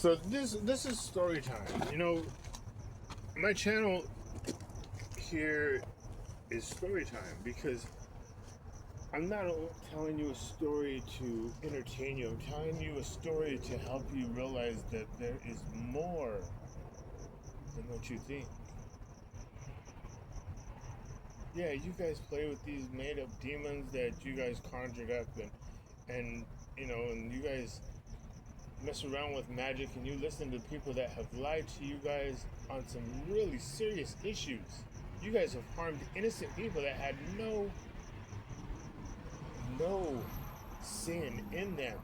So this is story time. You know, my channel here is story time because I'm not telling you a story to entertain you. I'm telling you a story to help you realize that there is more than what you think. Yeah, you guys play with these made-up demons that you guys conjured up, and you know, and you guys mess around with magic, and you listen to people that have lied to you guys on some really serious issues. You guys have harmed innocent people that had no sin in them,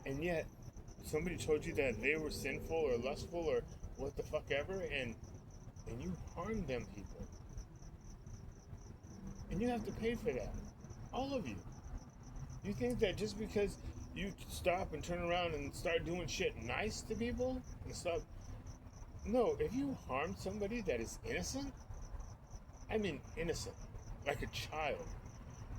and yet somebody told you that they were sinful or lustful or what the fuck ever, and you harmed them people, and you have to pay for that, all of you. You think that just because you stop and turn around and start doing shit nice to people and stop? No, if you harm somebody that is innocent, I mean innocent, like a child,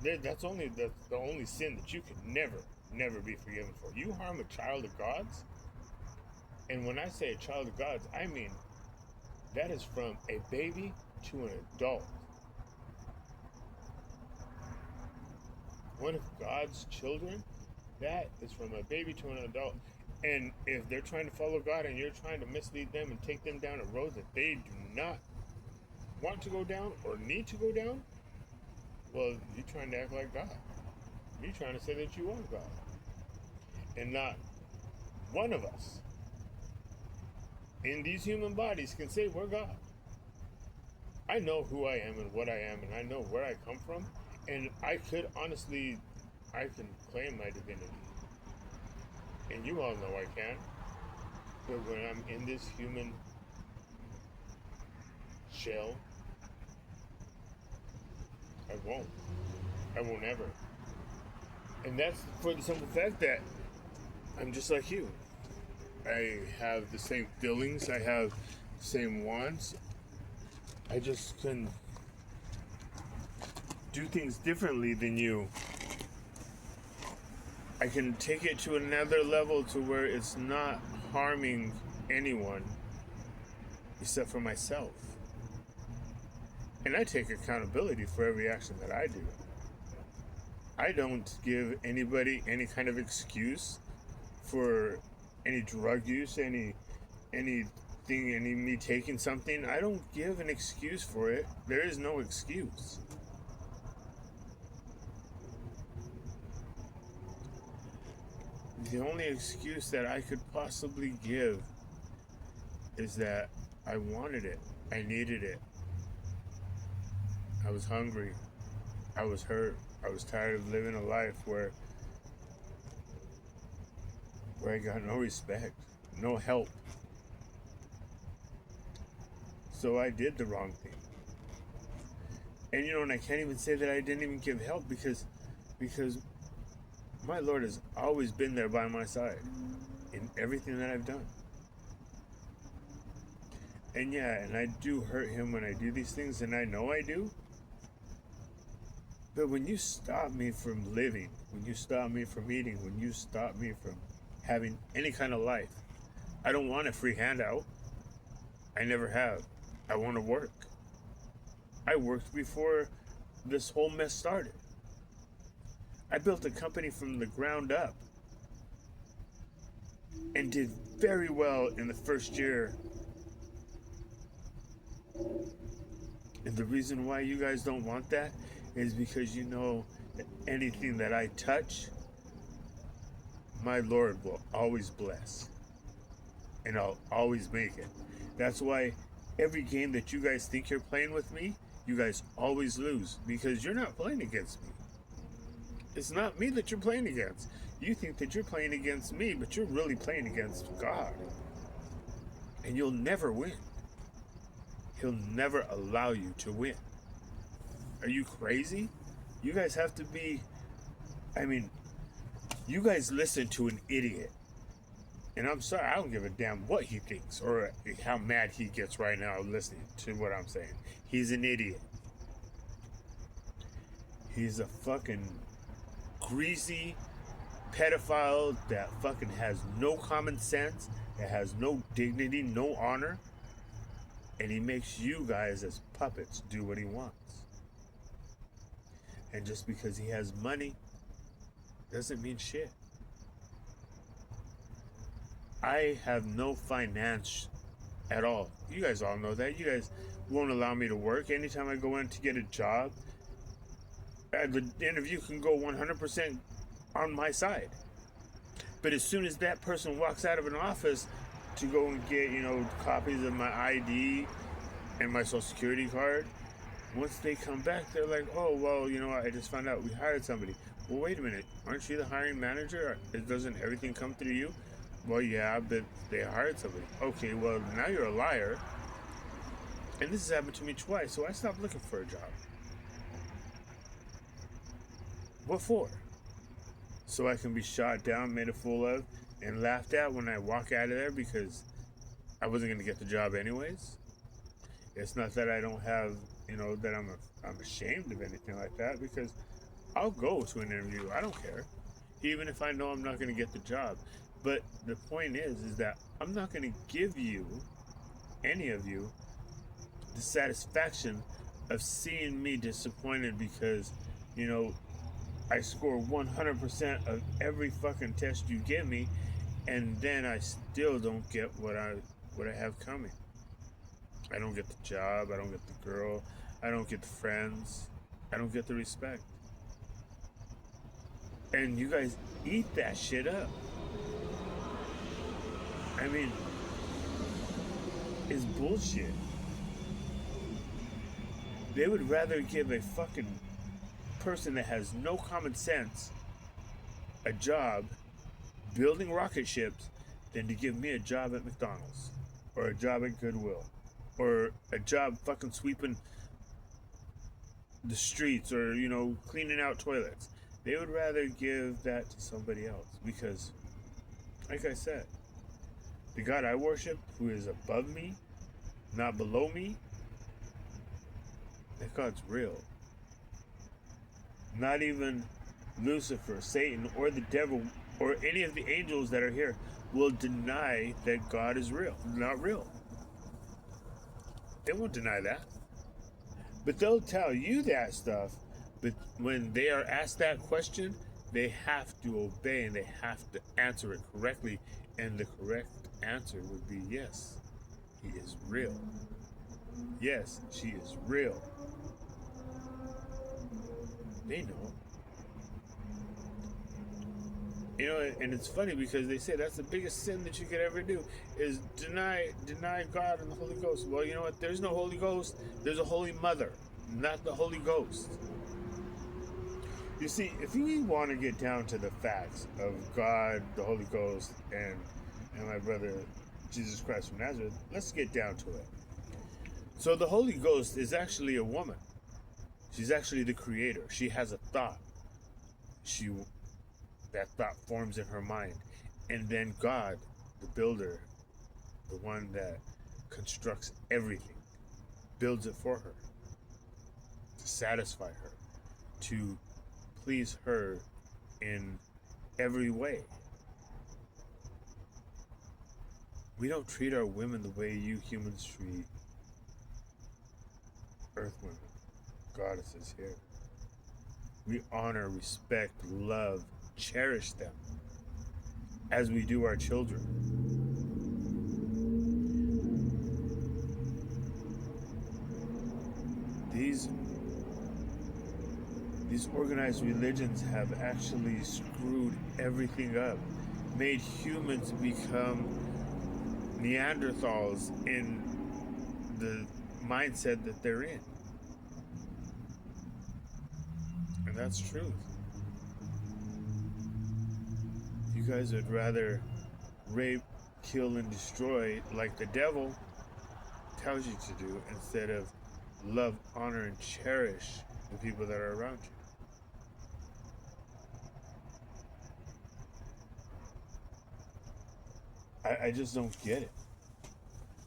that's the only sin that you could never be forgiven for. You harm a child of God's, and when I say a child of God's, I mean that is from a baby to an adult. One of God's children, that is from a baby to an adult. And if they're trying to follow God and you're trying to mislead them and take them down a road that they do not want to go down or need to go down, well, you're trying to act like God. You're trying to say that you are God. And not one of us in these human bodies can say we're God. I know who I am and what I am, and I know where I come from, and I can claim my divinity. And you all know I can. But when I'm in this human shell, I won't. I won't ever. And that's for the simple fact that I'm just like you. I have the same feelings. I have the same wants. I just can do things differently than you. I can take it to another level to where it's not harming anyone except for myself. And I take accountability for every action that I do. I don't give anybody any kind of excuse for any drug use, anything, me taking something. I don't give an excuse for it. There is no excuse. The only excuse that I could possibly give is that I wanted it. I needed it. I was hungry. I was hurt. I was tired of living a life where I got no respect, no help. So I did the wrong thing. And you know, and I can't even say that I didn't even give help because my Lord has always been there by my side in everything that I've done. And yeah, and I do hurt him when I do these things, and I know I do. But when you stop me from living, when you stop me from eating, when you stop me from having any kind of life, I don't want a free handout. I never have. I want to work. I worked before this whole mess started. I built a company from the ground up and did very well in the first year. And the reason why you guys don't want that is because you know that anything that I touch, my Lord will always bless. And I'll always make it. That's why every game that you guys think you're playing with me, you guys always lose because you're not playing against me. It's not me that you're playing against. You think that you're playing against me, but you're really playing against God. And you'll never win. He'll never allow you to win. Are you crazy? You guys have to be, you guys listen to an idiot. And I'm sorry, I don't give a damn what he thinks or how mad he gets right now listening to what I'm saying. He's an idiot. He's a fucking greasy pedophile that fucking has no common sense, that has no dignity, no honor, and he makes you guys as puppets do what he wants. And just because he has money doesn't mean shit. I have no finance at all. You guys all know that. You guys won't allow me to work. Anytime I go in to get a job, the interview can go 100% on my side. But as soon as that person walks out of an office to go and get, copies of my ID and my social security card, once they come back, they're like, oh, well, I just found out we hired somebody. Well, wait a minute. Aren't you the hiring manager? Doesn't everything come through you? Well, yeah, but they hired somebody. Okay, well, now you're a liar. And this has happened to me twice, so I stopped looking for a job. What for? So I can be shot down, made a fool of, and laughed at when I walk out of there because I wasn't going to get the job anyways? It's not that I don't have, that I'm ashamed of anything like that, because I'll go to an interview. I don't care. Even if I know I'm not going to get the job. But the point is that I'm not going to give you, any of you, the satisfaction of seeing me disappointed because, I score 100% of every fucking test you give me, and then I still don't get what I have coming. I don't get the job, I don't get the girl, I don't get the friends, I don't get the respect. And you guys eat that shit up. I mean, it's bullshit. They would rather give a fucking person that has no common sense a job building rocket ships than to give me a job at McDonald's or a job at Goodwill or a job fucking sweeping the streets or, cleaning out toilets. They would rather give that to somebody else because, like I said, the God I worship, who is above me, not below me, that God's real. Not even Lucifer, Satan, or the devil, or any of the angels that are here will deny that God is real. Not real. They won't deny that. But they'll tell you that stuff. But when they are asked that question, they have to obey and they have to answer it correctly. And the correct answer would be yes, he is real. Yes, she is real. They know. And it's funny because they say that's the biggest sin that you could ever do is deny God and the Holy Ghost. Well, you know what? There's no Holy Ghost. There's a Holy Mother, not the Holy Ghost. You see, if we want to get down to the facts of God, the Holy Ghost, and my brother Jesus Christ from Nazareth, let's get down to it. So the Holy Ghost is actually a woman. She's actually the creator. She has a thought. That thought forms in her mind. And then God, the builder, the one that constructs everything, builds it for her to satisfy her, to please her in every way. We don't treat our women the way you humans treat earth women, goddesses here. We honor, respect, love, cherish them as we do our children. These organized religions have actually screwed everything up, made humans become Neanderthals in the mindset that they're in. And that's truth. You guys would rather rape, kill, and destroy like the devil tells you to do instead of love, honor, and cherish the people that are around you. I just don't get it.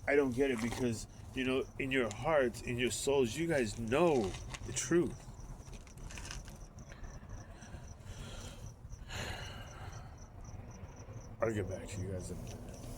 I don't get it because, in your hearts, in your souls, you guys know the truth. I'll get back to you guys in a minute.